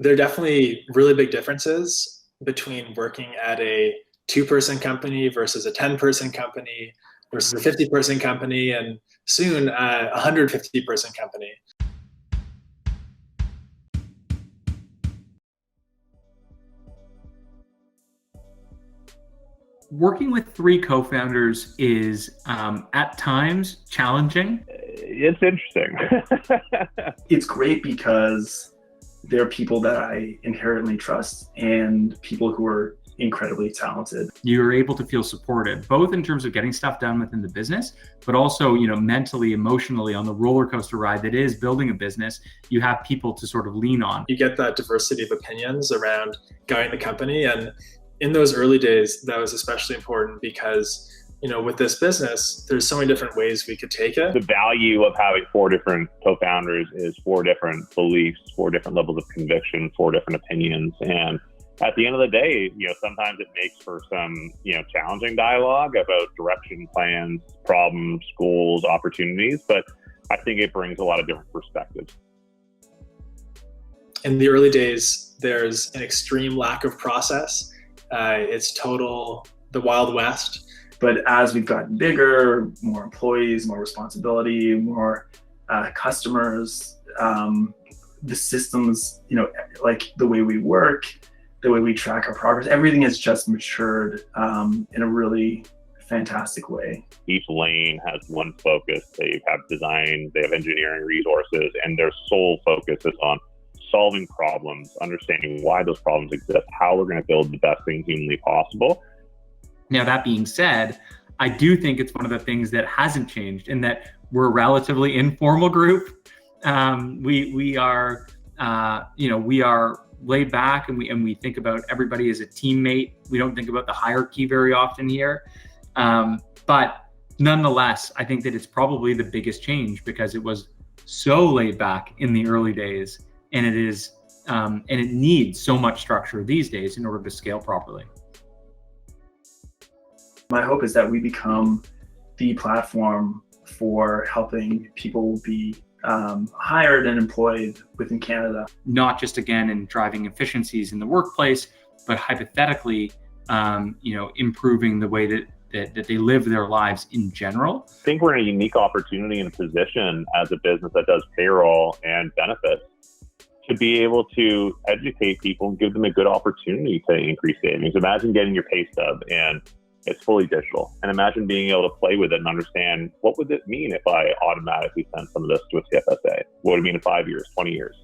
There are definitely really big differences between working at a 2-person company versus a 10-person company versus a 50-person company, and soon a 150-person company. Working with 3 co-founders is at times challenging. It's interesting. It's great because they're people that I inherently trust and people who are incredibly talented. You're able to feel supported, both in terms of getting stuff done within the business, but also, mentally, emotionally on the roller coaster ride that is building a business. You have people to sort of lean on. You get that diversity of opinions around guiding the company. And in those early days, that was especially important because, with this business, there's so many different ways we could take it. The value of having 4 different co-founders is 4 different beliefs, 4 different levels of conviction, 4 different opinions. And at the end of the day, sometimes it makes for some, challenging dialogue about direction, plans, problems, goals, opportunities. But I think it brings a lot of different perspectives. In the early days, there's an extreme lack of process. It's total the Wild West. But as we've gotten bigger, more employees, more responsibility, more customers, the systems, like the way we work, the way we track our progress, everything has just matured in a really fantastic way. Each lane has one focus. They have design, they have engineering resources, and their sole focus is on solving problems, understanding why those problems exist, how we're going to build the best thing humanly possible. Now, that being said, I do think it's one of the things that hasn't changed in that we're a relatively informal group. We are laid back, and we think about everybody as a teammate. We don't think about the hierarchy very often here. But nonetheless, I think that it's probably the biggest change because it was so laid back in the early days, and it is, and it needs so much structure these days in order to scale properly. My hope is that we become the platform for helping people be hired and employed within Canada. Not just, again, in driving efficiencies in the workplace, but hypothetically, improving the way that they live their lives in general. I think we're in a unique opportunity and position as a business that does payroll and benefits to be able to educate people and give them a good opportunity to increase savings. Imagine getting your pay stub and it's fully digital. And imagine being able to play with it and understand, what would it mean if I automatically send some of this to a CFSA? What would it mean in 5 years, 20 years,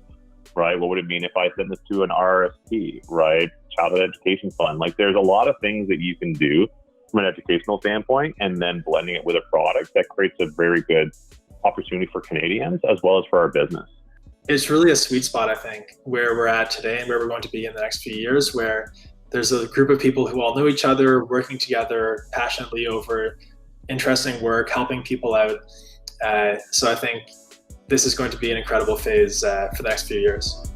right? What would it mean if I send this to an RRSP, right? Childhood Education Fund. Like, there's a lot of things that you can do from an educational standpoint, and then blending it with a product that creates a very good opportunity for Canadians as well as for our business. It's really a sweet spot, I think, where we're at today and where we're going to be in the next few years, where there's a group of people who all know each other, working together passionately over interesting work, helping people out. So I think this is going to be an incredible phase for the next few years.